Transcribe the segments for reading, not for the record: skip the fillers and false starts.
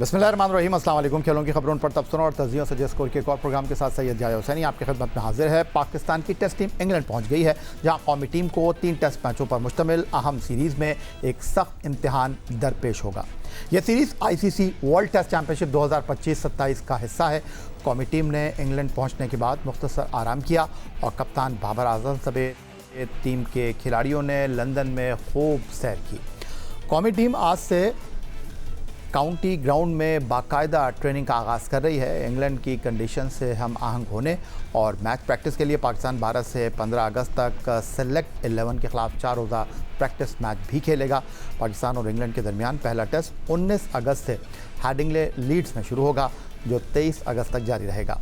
बिस्मिल्लाहिर्रहमानिर्रहीम, अस्सलाम वालेकुम। खेलों की खबरों पर तबसरों और तजियों से स्कोर के एक और प्रोग्राम के साथ सैयद जाया हुसैनी आपकी खिदमत में हाजिर है। पाकिस्तान की टेस्ट टीम इंग्लैंड पहुंच गई है, जहां कौमी टीम को 3 टेस्ट मैचों पर मुश्तमिल अहम सीरीज़ में एक सख्त इम्तिहान दरपेश होगा। यह series ICC World Test Championship 2025-27 का हिस्सा है। कौमी टीम ने इंग्लैंड पहुँचने के बाद मुख्तसर आराम किया और कप्तान बाबर आजम समेत टीम के खिलाड़ियों ने लंदन में खूब सैर की। कौमी टीम आज से काउंटी ग्राउंड में बाकायदा ट्रेनिंग का आगाज़ कर रही है। इंग्लैंड की कंडीशन से हम आहंग होने और मैच प्रैक्टिस के लिए पाकिस्तान 12 से 15 अगस्त तक सेलेक्ट 11 के ख़िलाफ़ 4 रोज़ा प्रैक्टिस मैच भी खेलेगा। पाकिस्तान और इंग्लैंड के दरमियान पहला टेस्ट 19 अगस्त से हेडिंगले लीड्स में शुरू होगा, जो 23 अगस्त तक जारी रहेगा।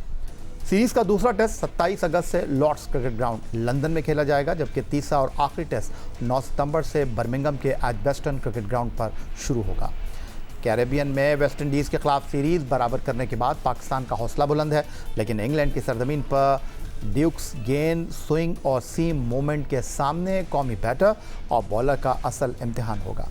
सीरीज़ का दूसरा टेस्ट 27 अगस्त से लॉर्ड्स क्रिकेट ग्राउंड लंदन में खेला जाएगा, जबकि तीसरा और आखिरी टेस्ट 9 सितंबर से बर्मिंघम के एजबेस्टन क्रिकेट ग्राउंड पर शुरू होगा। कैरेबियन में वेस्ट इंडीज़ के खिलाफ सीरीज़ बराबर करने के बाद पाकिस्तान का हौसला बुलंद है, लेकिन इंग्लैंड की सरजमीन पर ड्यूक्स गेंद, स्विंग और सीम मूवमेंट के सामने कौमी बैटर और बॉलर का असल इम्तिहान होगा।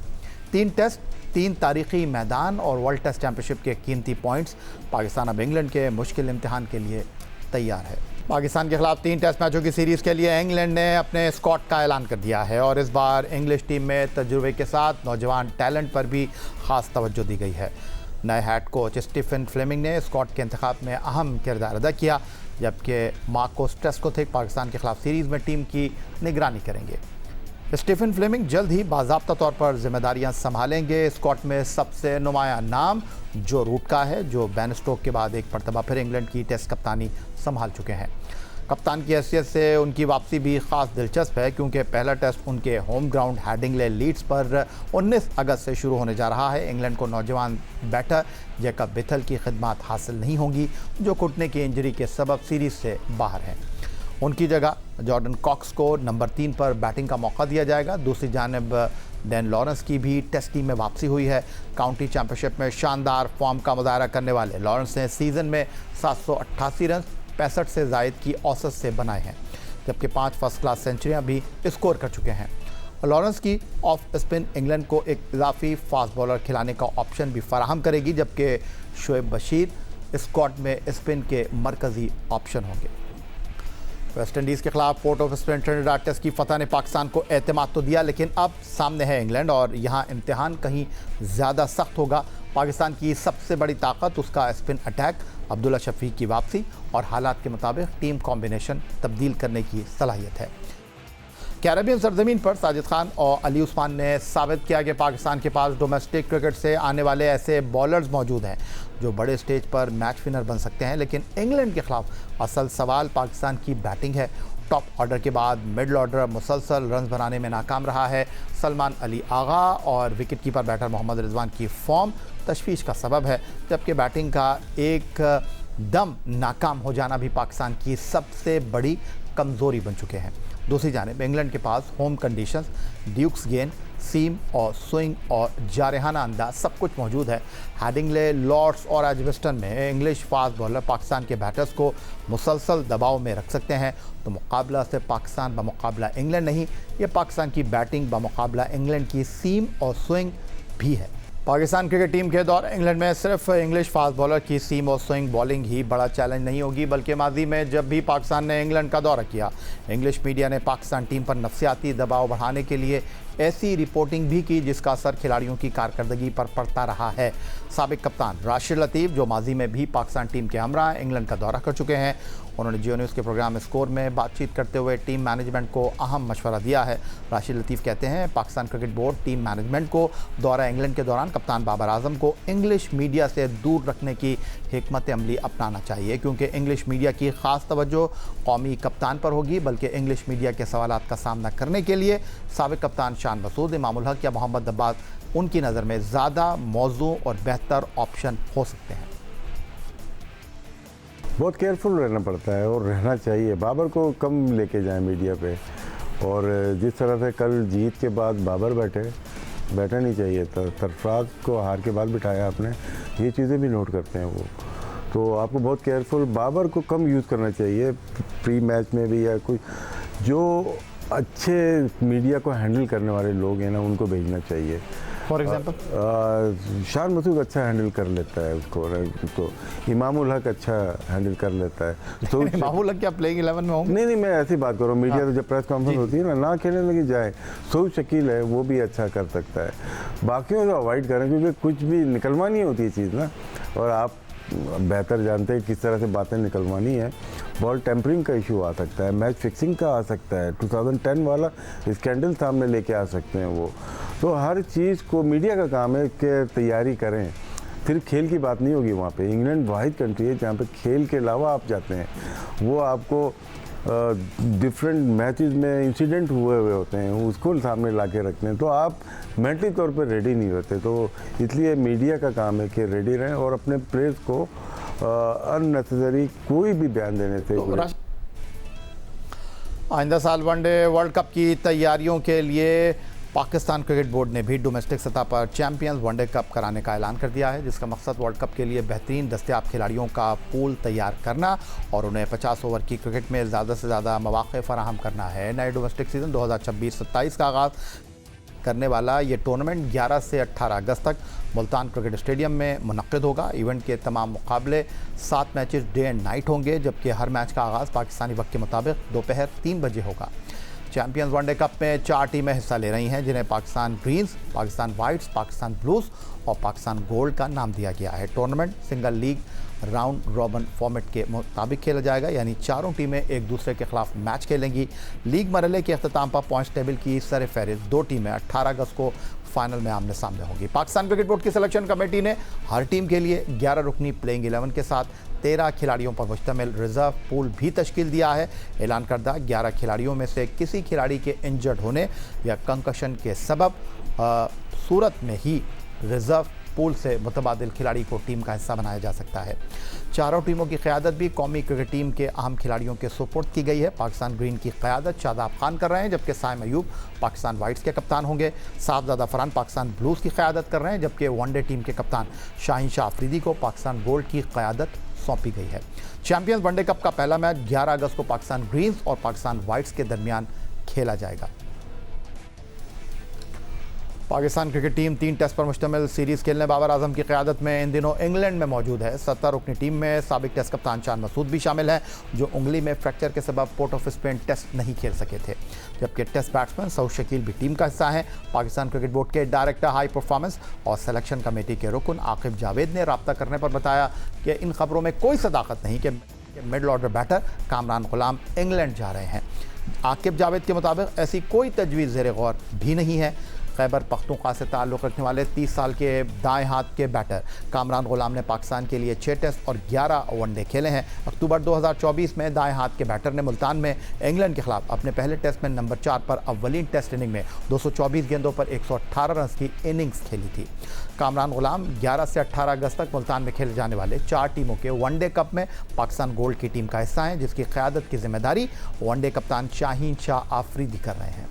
3 टेस्ट, 3 तारीखी मैदान और वर्ल्ड टेस्ट चैंपियनशिप के कीमती पॉइंट्स, पाकिस्तान अब इंग्लैंड के मुश्किल इम्तिहान के लिए तैयार है। पाकिस्तान के खिलाफ 3 टेस्ट मैचों की सीरीज़ के लिए इंग्लैंड ने अपने स्क्वाड का ऐलान कर दिया है और इस बार इंग्लिश टीम में तजुर्बे के साथ नौजवान टैलेंट पर भी ख़ास तवज्जो दी गई है। नए हेड कोच स्टीफन फ्लेमिंग ने स्क्वाड के इंतखाब में अहम किरदार अदा किया, जबकि मार्को स्ट्रेस्कोथिक पाकिस्तान के खिलाफ सीरीज़ में टीम की निगरानी करेंगे। स्टीफन फ्लेमिंग जल्द ही बाज़ाब्ता तौर पर जिम्मेदारियां संभालेंगे। स्क्वाड में सबसे नुमायां नाम जो रूट का है, जो बैन स्टोक के बाद एक मरतबा फिर इंग्लैंड की टेस्ट कप्तानी संभाल चुके हैं। कप्तान की हैसियत से उनकी वापसी भी ख़ास दिलचस्प है, क्योंकि पहला टेस्ट उनके होम ग्राउंड हेडिंगले लीड्स पर 19 अगस्त से शुरू होने जा रहा है। इंग्लैंड को नौजवान बैटर जैकब बेथल की खिदमत हासिल नहीं होंगी, जो घुटने की इंजरी के सबब सीरीज़ से बाहर हैं। उनकी जगह जॉर्डन कॉक्स को नंबर 3 पर बैटिंग का मौका दिया जाएगा। दूसरी जानिब डैन लॉरेंस की भी टेस्ट टीम में वापसी हुई है। काउंटी चैंपियनशिप में शानदार फॉर्म का मुजाहरा करने वाले लॉरेंस ने सीज़न में 788 रन 65 से ज़ायद की औसत से बनाए हैं, जबकि 5 फर्स्ट क्लास सेंचुरियां भी स्कोर कर चुके हैं। लॉरेंस की ऑफ स्पिन इंग्लैंड को एक इजाफी फास्ट बॉलर खिलाने का ऑप्शन भी फराहम करेगी, जबकि शोएब बशीर स्क्वाड में स्पिन के मरकज़ी ऑप्शन होंगे। वेस्ट इंडीज़ के खिलाफ Port of Spain Trinidad test की फतह ने पाकिस्तान को एतमाद तो दिया, लेकिन अब सामने है इंग्लैंड और यहाँ इम्तिहान कहीं ज़्यादा सख्त होगा। पाकिस्तान की सबसे बड़ी ताकत उसका स्पिन अटैक, अब्दुल्ला शफीक की वापसी और हालात के मुताबिक टीम कॉम्बिनेशन तब्दील करने की सलाहियत है। कैरेबियन सरजमीन पर साजिद खान और अली उस्मान ने साबित किया कि पाकिस्तान के पास डोमेस्टिक क्रिकेट से आने वाले ऐसे बॉलर्स मौजूद हैं जो बड़े स्टेज पर मैच विनर बन सकते हैं। लेकिन इंग्लैंड के खिलाफ असल सवाल पाकिस्तान की बैटिंग है। टॉप ऑर्डर के बाद मिडल ऑर्डर मुसलसल रन बनाने में नाकाम रहा है। सलमान अली आगा और wicket keeper batter Mohammad Rizwan की फॉर्म तशवीश का सबब है, जबकि बैटिंग का एक दम नाकाम हो जाना भी पाकिस्तान की सबसे बड़ी कमज़ोरी बन चुके हैं। दूसरी जानिब इंग्लैंड के पास होम कंडीशंस, ड्यूक्स गेंद, सीम और स्विंग और जारहाना अंदाज सब कुछ मौजूद है। हेडिंगले, लॉर्ड्स और एजबेस्टन में इंग्लिश फास्ट बॉलर पाकिस्तान के बैटर्स को मुसलसल दबाव में रख सकते हैं। तो मुकाबला सिर्फ पाकिस्तान बमुकाबला इंग्लैंड नहीं, ये पाकिस्तान की बैटिंग बमुकाबला इंग्लैंड की सीम और स्विंग भी है। पाकिस्तान क्रिकेट टीम के दौर इंग्लैंड में सिर्फ इंग्लिश फास्ट बॉलर की सीम और स्विंग बॉलिंग ही बड़ा चैलेंज नहीं होगी, बल्कि माजी में जब भी पाकिस्तान ने इंग्लैंड का दौरा किया, इंग्लिश मीडिया ने पाकिस्तान टीम पर नफसियाती दबाव बढ़ाने के लिए ऐसी रिपोर्टिंग भी की जिसका असर खिलाड़ियों की कारकर्दगी पर पड़ता रहा है। साबिक कप्तान राशिद लतीफ़, जो माजी में भी पाकिस्तान टीम के हमरा इंग्लैंड का दौरा कर चुके हैं, उन्होंने जियो न्यूज़ के प्रोग्राम स्कोर में बातचीत करते हुए टीम मैनेजमेंट को अहम मशवरा दिया है। राशिद लतीफ़ कहते हैं, Pakistan cricket board team management को दौरा इंग्लैंड के दौरान कप्तान बाबर आजम को इंग्लिश मीडिया से दूर रखने की हिकमत अमली अपनाना चाहिए, क्योंकि इंग्लिश मीडिया की ख़ास तवज्जो कौमी कप्तान पर होगी, बल्कि इंग्लिश मीडिया के सवालात का सामना करने के लिए साबिक कप्तान शान मसूद, इमामुल हक या मोहम्मद अब्बास उनकी नज़र में ज़्यादा मौजू और बेहतर ऑप्शन हो सकते हैं। बहुत केयरफुल रहना पड़ता है और रहना चाहिए। बाबर को कम लेके जाएं मीडिया पे, और जिस तरह से कल जीत के बाद बाबर बैठा नहीं चाहिए था, सरफराज को हार के बाद बिठाया आपने, ये चीज़ें भी नोट करते हैं वो। तो आपको बहुत केयरफुल बाबर को कम यूज़ करना चाहिए प्री मैच में भी, या कोई जो अच्छे मीडिया को हैंडल करने वाले लोग हैं ना, उनको भेजना चाहिए। फॉर एग्जाम्पल शान मसूद अच्छा हैंडल कर लेता है उसको, तो इमामुल हक अच्छा हैंडल कर लेता है। तो इमामुल हक क्या प्लेइंग 11 में होंगे? नहीं, मैं ऐसी बात कर रहा हूँ। मीडिया तो जब प्रेस कॉन्फ्रेंस होती है ना खेलने लगी जाए। सऊद शकील है, वो भी अच्छा कर सकता है। बाकियों को अवॉइड करें, क्योंकि कुछ भी निकलवानी होती है चीज़ ना, और आप बेहतर जानते हैं किस तरह से बातें निकलवानी है। बॉल टेम्परिंग का इशू आ सकता है, मैच फिक्सिंग का आ सकता है, 2010 वाला स्कैंडल सामने लेके आ सकते हैं वो। तो हर चीज़ को मीडिया का काम है कि तैयारी करें, सिर्फ खेल की बात नहीं होगी वहाँ पे। इंग्लैंड वाहिद कंट्री है जहाँ पे खेल के अलावा आप जाते हैं, वो आपको डिफरेंट मैचेस में इंसिडेंट हुए होते हैं, उसको सामने ला के रखते हैं, तो आप मेंटली तौर पर रेडी नहीं होते। तो इसलिए मीडिया का काम है कि रेडी रहें और अपने प्लेयर्स को अननेसेसरी कोई भी बयान देने से। आइंदा साल वनडे वर्ल्ड कप की तैयारियों के लिए पाकिस्तान क्रिकेट बोर्ड ने भी डोमेस्टिक सतह पर चैंपियंस वनडे कप कराने का ऐलान कर दिया है, जिसका मकसद वर्ल्ड कप के लिए बेहतरीन दस्तयाब खिलाड़ियों का पूल तैयार करना और उन्हें 50 ओवर की क्रिकेट में ज़्यादा से ज़्यादा मौक़े फराहम करना है। नए डोमेस्टिक सीज़न 2026-27 का आगाज़ करने वाला ये टूर्नामेंट 11 से 18 अगस्त तक मुल्तान क्रिकेट स्टेडियम में मुनक्किद होगा। इवेंट के तमाम मुकाबले 7 मैचेस डे एंड नाइट होंगे, जबकि हर मैच का आगाज़ पाकिस्तानी वक्त के मुताबिक दोपहर 3 बजे होगा। चैंपियंस वनडे कप में 4 टीमें हिस्सा ले रही हैं, जिन्हें Pakistan greens, Pakistan whites, Pakistan blues और पाकिस्तान गोल्ड का नाम दिया गया है। Tournament single league round robin format के मुताबिक खेला जाएगा, यानी चारों टीमें एक दूसरे के खिलाफ मैच खेलेंगी। लीग मरहले के अख्ताम पर पॉइंट्स टेबल की सर फहरिस्त 2 टीमें 18 अगस्त को फाइनल में आमने सामने होंगी। पाकिस्तान क्रिकेट बोर्ड की सिलेक्शन कमेटी ने हर टीम के लिए 11 रुकनी प्लेइंग 11 के साथ 13 खिलाड़ियों पर मुश्तमिल रिजर्व पूल भी तश्कील दिया है। ऐलान करदा 11 खिलाड़ियों में से किसी खिलाड़ी के इंजर्ड होने या कंकशन के सबब सूरत में ही रिजर्व पूल से मुतबादिल खिलाड़ी को टीम का हिस्सा बनाया जा सकता है। चारों टीमों की क़यादत भी कौमी क्रिकेट टीम के अहम खिलाड़ियों के सुपुर्द की गई है। पाकिस्तान ग्रीन की क़यादत शादाब खान कर रहे हैं, जबकि साइम अयूब पाकिस्तान वाइट्स के कप्तान होंगे। साहबजादा फरहान पाकिस्तान ब्लूज़ की क़यादत कर रहे हैं, जबकि वनडे टीम के कप्तान शाहीन शाह अफरीदी को पाकिस्तान गोल्ड की क़यादत सौंपी गई है। चैंपियंस वनडे कप का पहला मैच 11 अगस्त को पाकिस्तान ग्रीन्स और पाकिस्तान वाइट्स के दरमियान खेला जाएगा। पाकिस्तान क्रिकेट टीम 3 टेस्ट पर मुश्तमिल सीरीज़ खेलने बाबर आजम की क़यादत में इन दिनों इंग्लैंड में मौजूद है। 70 रुकनी टीम में साबिक टेस्ट कप्तान शान मसूद भी शामिल हैं, जो उंगली में फ्रैक्चर के सबब पोर्ट ऑफ स्पेन टेस्ट नहीं खेल सके थे, जबकि टेस्ट बैट्समैन सऊद शकील भी टीम का हिस्सा हैं। पाकिस्तान क्रिकेट बोर्ड के डायरेक्टर हाई परफॉर्मेंस और सिलेक्शन कमेटी के रुकन आकिब जावेद ने राब्ता करने पर बताया कि इन खबरों में कोई सदाकत नहीं कि मिडल ऑर्डर बैटर कामरान गुलाम इंग्लैंड जा रहे हैं। आकिब जावेद के मुताबिक ऐसी कोई तजवीज़ ज़ेर गौर भी नहीं है। खैबर पख्तूनख्वा से ताल्लुक़ रखने वाले 30 साल के दाएं हाथ के बैटर कामरान गुलाम ने पाकिस्तान के लिए 6 टेस्ट और 11 वनडे खेले हैं। अक्टूबर 2024 में दाएं हाथ के बैटर ने मुल्तान में इंग्लैंड के खिलाफ अपने पहले टेस्ट में नंबर 4 पर अव्वलीन टेस्ट इनिंग में 224 गेंदों पर 118 रन की इनिंग्स खेली थी। कामरान गुलाम 11 से 18 अगस्त तक मुल्तान में खेले जाने वाले 4 टीमों के वनडे कप में पाकिस्तान गोल्ड की टीम का हिस्सा हैं, जिसकी क़यादत की जिम्मेदारी वनडे कप्तान शाहीन शाह आफरीदी कर रहे हैं।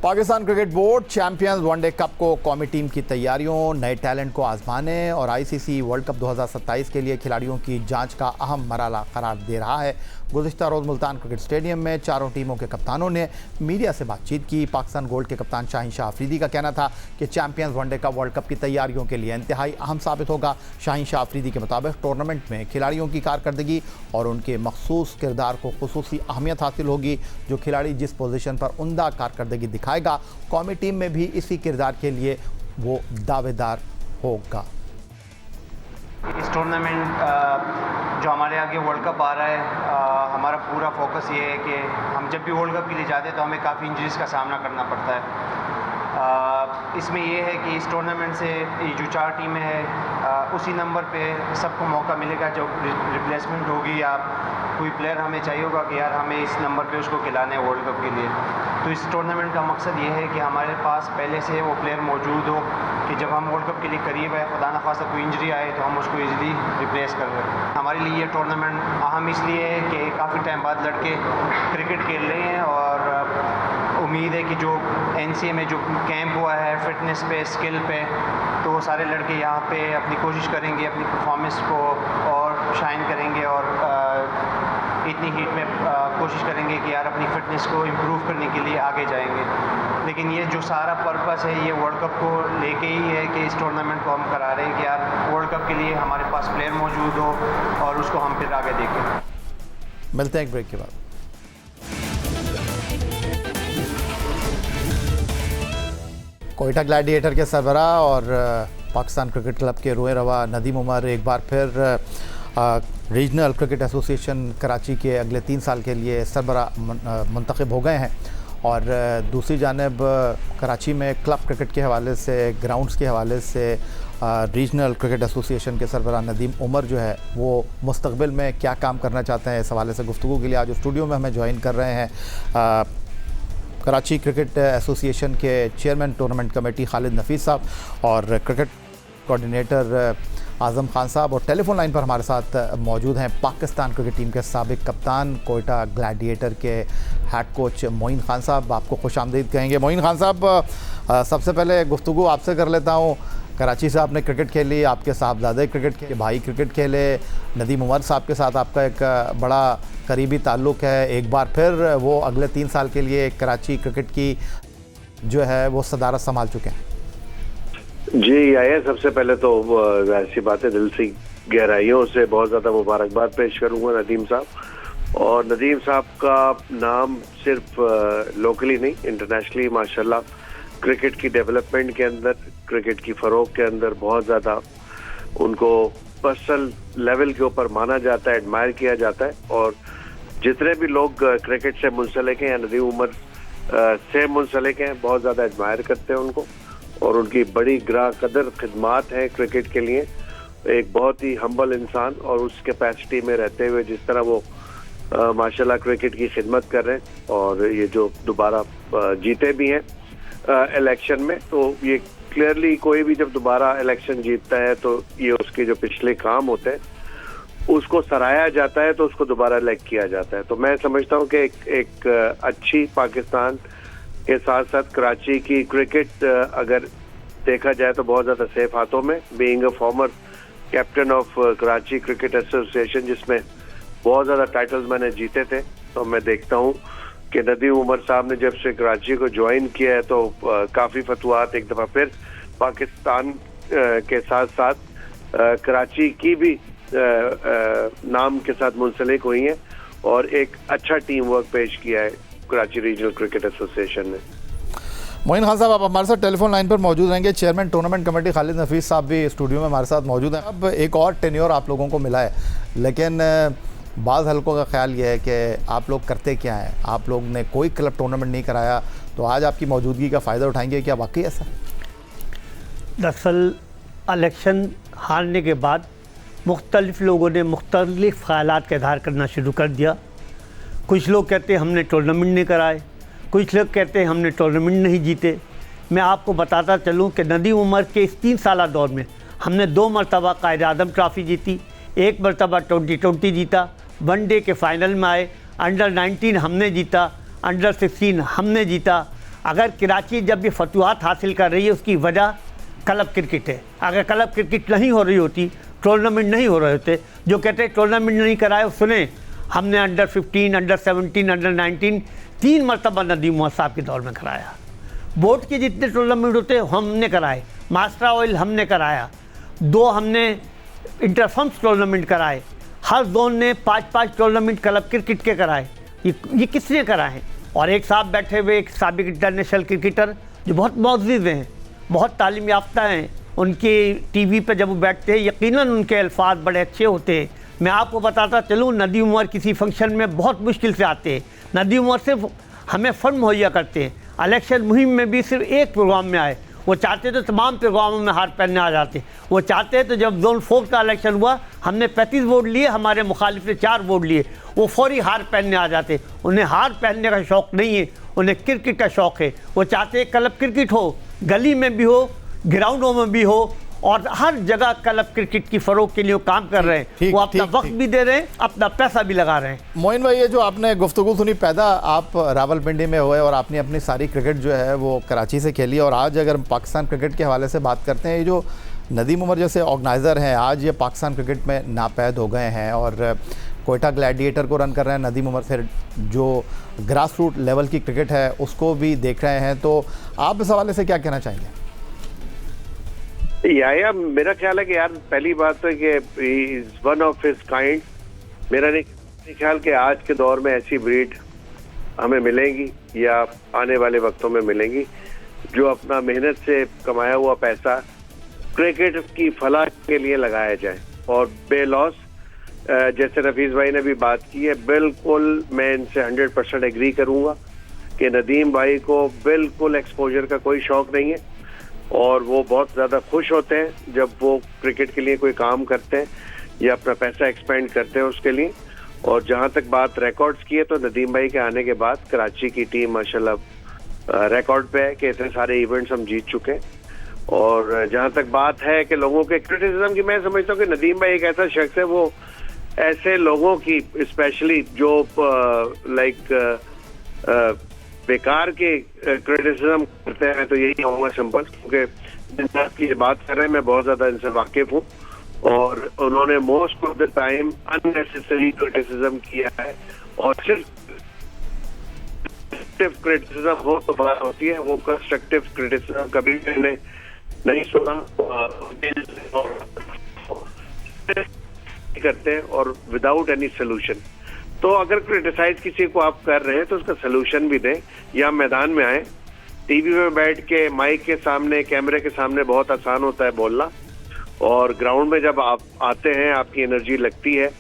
Pakistan cricket board champions one day cup को कौमी टीम की तैयारियों, नए टैलेंट को आजमाने और आईसीसी वर्ल्ड कप 2027 के लिए खिलाड़ियों की जांच का अहम मरहला करार दे रहा है। गुज़िश्ता रोज़ मुल्तान क्रिकेट स्टेडियम में चारों टीमों के कप्तानों ने मीडिया से बातचीत की। पाकिस्तान गोल्ड के कप्तान शाहीन शाह अफरीदी का कहना था कि चैंपियंस वनडे का वर्ल्ड कप की तैयारियों के लिए इंतहाई अहम साबित होगा। शाहीन शाह अफरीदी के मुताबिक टूर्नामेंट में खिलाड़ियों की कारकर्दगी और उनके मखसूस किरदार को खुसूसी अहमियत हासिल होगी। जो खिलाड़ी जिस पोजीशन पर उम्दा कारकर्दगी दिखाएगा, कौमी टीम में भी इसी किरदार के लिए वो दावेदार होगा। इस टूर्नामेंट जो हमारे आगे वर्ल्ड कप आ रहा है, हमारा पूरा फोकस ये है कि हम जब भी वर्ल्ड कप के लिए जाते हैं तो हमें काफ़ी इंजरीज़ का सामना करना पड़ता है। इसमें ये है कि इस टूर्नामेंट से ये जो 4 टीमें हैं उसी नंबर पे सबको मौका मिलेगा। जो रिप्लेसमेंट होगी या कोई प्लेयर हमें चाहिए होगा कि यार हमें इस नंबर पे उसको खिलाना है वर्ल्ड कप के लिए, तो इस टूर्नामेंट का मकसद ये है कि हमारे पास पहले से वो प्लेयर मौजूद हो कि जब हम वर्ल्ड कप के लिए करीब है, खुदा न खास्ता कोई इंजरी आए तो हम उसको ईज़िली रिप्लेस कर सकें। हमारे लिए ये टूर्नामेंट अहम इसलिए है कि काफ़ी टाइम बाद लड़के क्रिकेट खेल रहे हैं और उम्मीद है कि जो NCA में जो कैंप हुआ है फिटनेस पे, स्किल पे, तो वो सारे लड़के यहाँ पे अपनी कोशिश करेंगे, अपनी परफॉर्मेंस को और शाइन करेंगे और इतनी हीट में कोशिश करेंगे कि यार अपनी फ़िटनेस को इम्प्रूव करने के लिए आगे जाएंगे। लेकिन ये जो सारा पर्पस है ये वर्ल्ड कप को लेके ही है कि इस टूर्नामेंट को हम करा रहे हैं कि यार वर्ल्ड कप के लिए हमारे पास प्लेयर मौजूद हो और उसको हम फिर आगे देखें। मिलते हैं एक ब्रेक के बाद। कोयटा ग्लैडिएटर के सरबराह और पाकिस्तान क्रिकेट क्लब के रोए रवा नदीम उमर एक बार फिर रीजनल क्रिकेट एसोसिएशन कराची के अगले 3 साल के लिए सरबराह मुंतखब हो गए हैं। और दूसरी जानिब कराची में क्लब क्रिकेट के हवाले से, ग्राउंड्स के हवाले से रीजनल क्रिकेट एसोसिएशन के सरबराह नदीम उमर जो है वो मुस्तकबिल में क्या काम करना चाहते हैं, इस हवाले से गुफ्तगू के लिए आज स्टूडियो में हमें ज्वाइन कर रहे हैं कराची क्रिकेट एसोसिएशन के चेयरमैन टूर्नामेंट कमेटी खालिद नफीस साहब और क्रिकेट कोऑर्डिनेटर आज़म खान साहब। और टेलीफोन लाइन पर हमारे साथ मौजूद हैं पाकिस्तान क्रिकेट टीम के साबिक कप्तान, कोयटा ग्लैडिएटर के हेड कोच मोइन खान साहब। आपको खुश आमदीद कहेंगे। मोइन खान साहब, सबसे पहले गुफ्तगू आपसे कर लेता हूँ। कराची से आपने क्रिकेट खेली, आपके साहबजादे क्रिकेट के भाई क्रिकेट खेले, नदीम उमर साहब के साथ आपका एक बड़ा करीबी ताल्लुक़ है। एक बार फिर वो अगले 3 साल के लिए कराची क्रिकेट की जो है वो सदारत संभाल चुके हैं। जी आया, सबसे पहले तो ऐसी बात है, दिल से गहराइयों से बहुत ज़्यादा मुबारकबाद पेश करूँगा नदीम साहब। और नदीम साहब का नाम सिर्फ लोकली नहीं, इंटरनेशनली माशाल्लाह क्रिकेट की डेवलपमेंट के अंदर, क्रिकेट की फ़रोग के अंदर बहुत ज़्यादा उनको पर्सनल लेवल के ऊपर माना जाता है, एडमायर किया जाता है। और जितने भी लोग क्रिकेट से मुंसलिक हैं या नदीम उमर से मुंसलिक हैं, बहुत ज़्यादा एडमायर करते हैं उनको। और उनकी बड़ी ग्रा कदर खिदमात हैं क्रिकेट के लिए। एक बहुत ही हम्बल इंसान और उस कैपेसिटी में रहते हुए जिस तरह वो माशाल्लाह क्रिकेट की खिदमत कर रहे हैं और ये जो दोबारा जीते भी हैं इलेक्शन में, तो ये क्लियरली कोई भी जब दोबारा इलेक्शन जीतता है तो ये उसके जो पिछले काम होते हैं उसको सराहा जाता है, तो उसको दोबारा इलेक्ट किया जाता है। तो मैं समझता हूँ कि एक अच्छी पाकिस्तान के साथ साथ कराची की क्रिकेट अगर देखा जाए तो बहुत ज़्यादा सेफ हाथों में। Being a former captain of Karachi cricket association, जिसमें बहुत ज़्यादा टाइटल्स मैंने जीते थे, तो मैं देखता हूँ कि नदीम उमर साहब ने जब से कराची को ज्वाइन किया है तो काफ़ी फतवात एक दफ़ा फिर पाकिस्तान के साथ साथ कराची की भी नाम के साथ मुंसलिक हुई हैं और एक अच्छा टीम वर्क पेश किया है कराची रीजनल क्रिकेट एसोसिएशन ने। मोइन खान साहब, आप हमारे साथ टेलीफोन लाइन पर मौजूद रहेंगे। चेयरमैन टूर्नामेंट कमेटी खालिद नफीस साहब भी स्टूडियो में हमारे साथ मौजूद हैं। अब एक और टेन्योर आप लोगों को मिला है, लेकिन बाज़ हलकों का ख्याल ये है कि आप लोग करते क्या हैं, आप लोग ने कोई क्लब टूर्नामेंट नहीं कराया, तो आज आपकी मौजूदगी का फ़ायदा उठाएंगे क्या, वाकई ऐसा? दरअसल इलेक्शन हारने के बाद मुख्तलिफ़ लोगों ने मुख्तलिफ़ ख़यालात का इज़हार करना शुरू कर दिया। कुछ लोग कहते हैं हमने टूर्नामेंट नहीं कराए, कुछ लोग कहते हैं हमने टूर्नामेंट नहीं जीते। मैं आपको बताता चलूं कि नदीम उमर के इस 3 साला दौर में हमने 2 मरतबा कायद-ए-आज़म ट्रॉफ़ी जीती, 1 मरतबा 2020 जीता, वनडे के फ़ाइनल में आए, अंडर 19 हमने जीता, अंडर 16 हमने जीता। अगर कराची जब ये फतवात हासिल कर रही है उसकी वजह क्लब क्रिकेट है। अगर क्लब क्रिकेट नहीं हो रही होती, टूर्नामेंट नहीं हो रहे होते, जो कहते हैं टूर्नामेंट नहीं कराए, सुने हमने अंडर 15, अंडर 17, अंडर 19 3 मरतबा नदीम उमर साहब के दौर में कराया। बोर्ड के जितने टूर्नामेंट होते हमने कराए, मास्टर ऑयल हमने कराया, 2 हमने इंटरफर्म्स टूर्नामेंट कराए, हर जोन ने 5-5 टूर्नामेंट क्लब क्रिकेट के कराए। ये किसने कराए? और एक साहब बैठे हुए, एक साबिक इंटरनेशनल क्रिकेटर जो बहुत मुअज़्ज़िज़ हैं, बहुत तालीम याफ्ता हैं, उनके टीवी पर जब वो बैठते हैं यकीनन उनके अल्फाज बड़े अच्छे होते हैं। मैं आपको बताता चलूँ, नदीम उमर किसी फंक्शन में बहुत मुश्किल से आते हैं। नदीम उमर सिर्फ हमें फ़ंड मुहैया करते हैं। इलेक्शन मुहिम में भी सिर्फ एक प्रोग्राम में आए, वो चाहते तो तमाम प्रोग्रामों में हार पहनने आ जाते। वो चाहते तो जब जोन 4 का इलेक्शन हुआ, हमने 35 वोट लिए, हमारे मुखालिफ ने 4 वोट लिए, वो फौरी हार पहनने आ जाते। उन्हें हार पहनने का शौक़ नहीं है, उन्हें क्रिकेट का शौक़ है। वो चाहते क्लब क्रिकेट हो, गली में भी हो, ग्राउंडों में भी हो, और हर जगह क्लब क्रिकेट की फ़रोग के लिए काम कर रहे हैं। वो अपना वक्त भी दे रहे हैं, अपना पैसा भी लगा रहे हैं। मोइन भाई, ये जो आपने गुफ्तगू सुनी, पैदा आप रावलपिंडी में हुए और आपने अपनी सारी क्रिकेट जो है वो कराची से खेली, और आज अगर पाकिस्तान क्रिकेट के हवाले से बात करते हैं, ये जो नदीम उमर जैसे ऑर्गेनाइज़र हैं आज ये पाकिस्तान क्रिकेट में नापैद हो गए हैं और कोयटा ग्लैडिएटर को रन कर रहे हैं नदीम उमर, फिर जो ग्रास रूट लेवल की क्रिकेट है उसको भी देख रहे हैं, तो आप इस हवाले से क्या कहना चाहेंगे? या मेरा ख्याल है कि यार पहली बात तो कि is one of his kind. मेरा नहीं ख्याल कि आज के दौर में ऐसी ब्रीड हमें मिलेंगी या आने वाले वक्तों में मिलेंगी जो अपना मेहनत से कमाया हुआ पैसा क्रिकेट की फलाह के लिए लगाया जाए और बेलॉस। जैसे रफीज भाई ने भी बात की है, बिल्कुल मैं इनसे 100% एग्री करूंगा कि नदीम भाई को बिल्कुल एक्सपोजर का कोई शौक नहीं है और वो बहुत ज़्यादा खुश होते हैं जब वो क्रिकेट के लिए कोई काम करते हैं या अपना पैसा एक्सपेंड करते हैं उसके लिए। और जहां तक बात रिकॉर्ड्स की है तो नदीम भाई के आने के बाद कराची की टीम माशाल्लाह रिकॉर्ड पे है कि इतने सारे इवेंट्स हम जीत चुके हैं। और जहां तक बात है कि लोगों के क्रिटिसिज्म की, मैं समझता हूँ कि नदीम भाई एक ऐसा शख्स है, वो ऐसे लोगों की स्पेशली जो बेकार के क्रिटिसिज्म करते हैं, तो यही कहूँगा सिंपल, क्योंकि जिन आपकी बात कर रहे हैं मैं बहुत ज्यादा इनसे वाकिफ हूँ और उन्होंने most of the time unnecessary criticism किया है और सिर्फ क्रिटिसिज्म हो तो बात होती है, वो कंस्ट्रक्टिव क्रिटिसिज्म कभी मैंने नहीं सुना करते हैं और विदाउट एनी सोल्यूशन। तो अगर क्रिटिसाइज किसी को आप कर रहे हैं तो उसका सोल्यूशन भी दें या मैदान में आए। टीवी में बैठ के माइक के सामने कैमरे के सामने बहुत आसान होता है बोलना, और ग्राउंड में जब आप आते हैं आपकी एनर्जी लगती है,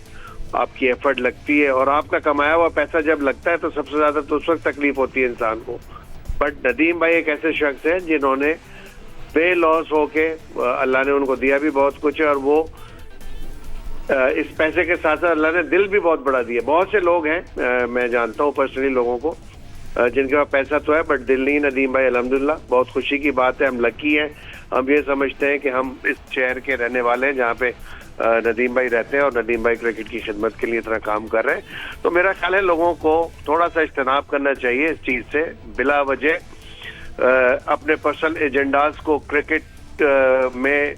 आपकी एफर्ट लगती है और आपका कमाया हुआ पैसा जब लगता है तो सबसे ज्यादा तो उस वक्त तकलीफ होती है इंसान को। बट नदीम भाई एक ऐसे शख्स हैं जिन्होंने बेलॉस होके, अल्लाह ने उनको दिया भी बहुत कुछ है और वो इस पैसे के साथ साथ अल्लाह ने दिल भी बहुत बड़ा दिया। बहुत से लोग हैं, मैं जानता हूँ पर्सनली लोगों को जिनके पास पैसा तो है बट दिल नहीं। नदीम भाई अल्हम्दुलिल्लाह बहुत खुशी की बात है, हम लकी हैं, हम ये समझते हैं कि हम इस शहर के रहने वाले हैं जहाँ पे नदीम भाई रहते हैं और नदीम भाई क्रिकेट की खिदमत के लिए इतना काम कर रहे हैं। तो मेरा ख्याल है लोगों को थोड़ा सा इज्तनाब करना चाहिए इस चीज से, बिला वजह अपने पर्सनल एजेंडाज को क्रिकेट में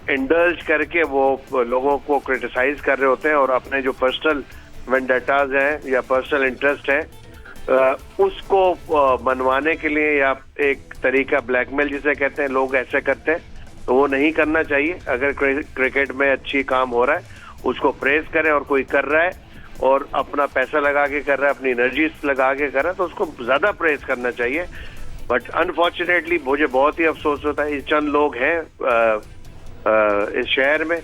इंडल्ज करके वो लोगों को क्रिटिसाइज कर रहे होते हैं और अपने जो पर्सनल वेंडेटाज हैं या पर्सनल इंटरेस्ट है उसको मनवाने के लिए या एक तरीका ब्लैकमेल जिसे कहते हैं, लोग ऐसे करते हैं, तो वो नहीं करना चाहिए। अगर क्रिकेट में अच्छी काम हो रहा है उसको प्रेज करें और कोई कर रहा है और अपना पैसा लगा के कर रहा है, अपनी एनर्जी लगा के कर रहा है तो उसको ज्यादा प्रेज करना चाहिए। बट अनफॉर्चुनेटली मुझे बहुत ही अफसोस होता है, चंद लोग हैं इस शहर में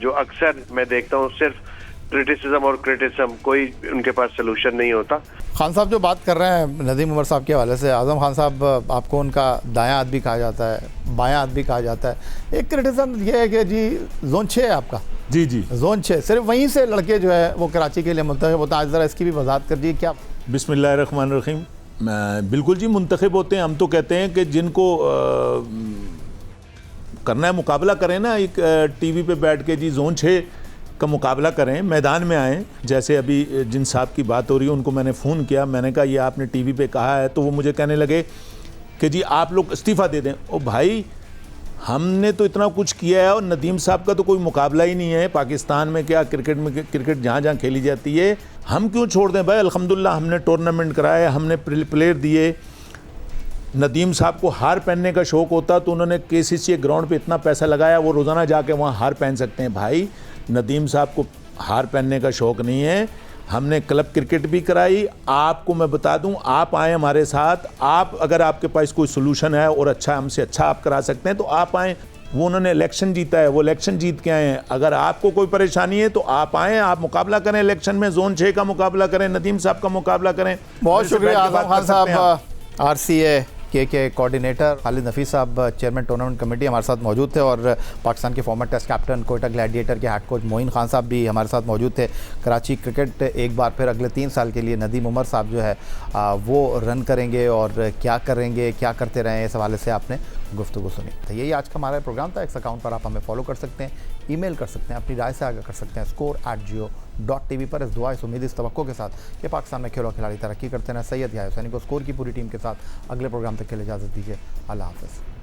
जो अक्सर मैं देखता हूँ सिर्फ क्रिटिसिज्म और क्रिटिसिज्म, कोई उनके पास सोल्यूशन नहीं होता। खान साहब जो बात कर रहे हैं नदीम उमर साहब के हवाले से, आजम खान साहब आपको उनका दायां हाथ भी कहा जाता है, बायां हाथ भी कहा जाता है। एक क्रिटिसिज्म ये है कि जी जोन 6 है आपका, जी जोन 6 सिर्फ वहीं से लड़के जो है वो कराची के लिए मुंतखब होता है। ज़रा इसकी भी वजाहत कर दी क्या? बिस्मिल्लाहिर्रहमानिर्रहीम। बिल्कुल जी मुंतखब होते हैं। हम तो कहते हैं कि जिनको करना है मुकाबला करें ना, एक टीवी पे बैठ के जी जोन 6 का मुकाबला करें, मैदान में आएँ। जैसे अभी जिन साहब की बात हो रही है उनको मैंने फ़ोन किया, मैंने कहा ये आपने टीवी पे कहा है, तो वो मुझे कहने लगे कि जी आप लोग इस्तीफ़ा दे दें। ओ भाई हमने तो इतना कुछ किया है और नदीम साहब का तो कोई मुकाबला ही नहीं है पाकिस्तान में, क्या क्रिकेट में, क्रिकेट जहाँ जहाँ खेली जाती है हम क्यों छोड़ दें भाई। अल्हम्दुलिल्लाह हमने टूर्नामेंट कराए, हमने प्लेयर दिए। नदीम साहब को हार पहनने का शौक़ होता तो उन्होंने KCC ग्राउंड पे इतना पैसा लगाया, वो रोज़ाना जाके वहाँ हार पहन सकते हैं। भाई नदीम साहब को हार पहनने का शौक़ नहीं है। हमने क्लब क्रिकेट भी कराई। आपको मैं बता दूं, आप आएँ हमारे साथ, आप अगर आपके पास कोई सोल्यूशन है और अच्छा हमसे अच्छा आप करा सकते हैं तो आप आएँ। वो उन्होंने इलेक्शन जीता है, वो इलेक्शन जीत के आए हैं। अगर आपको कोई परेशानी है तो आप आएँ, आप मुकाबला करें इलेक्शन में, जोन 6 का मुकाबला करें, नदीम साहब का मुकाबला करें। बहुत शुक्रिया आजम खान साहब। RCA के कोऑर्डिनेटर खालिद नफीस साहब चेयरमैन टूर्नामेंट कमेटी हमारे साथ मौजूद थे और पाकिस्तान के former test captain Quetta gladiator के हेड कोच मोइन खान साहब भी हमारे साथ मौजूद थे। कराची क्रिकेट एक बार फिर अगले 3 साल के लिए नदीम उमर साहब जो है वो रन करेंगे और क्या करेंगे, क्या करते रहें, इस हवाले से आपने गुफ्तगू सुनी। तो यही आज का हमारा प्रोग्राम था। इस अकाउंट पर आप हमें फॉलो कर सकते हैं, ईमेल कर सकते हैं, अपनी राय से आगे कर सकते हैं score@geo.tv पर। इस दुआ, इस उम्मीद, इस तवक्को के साथ कि पाकिस्तान में खेल और खिलाड़ी तरक्की करते हैं। सैयद याहिया हुसैनी को स्कोर की पूरी टीम के साथ अगले प्रोग्राम तक के लिए इजाज़त दीजिए। अल्लाह हाफ़िज़।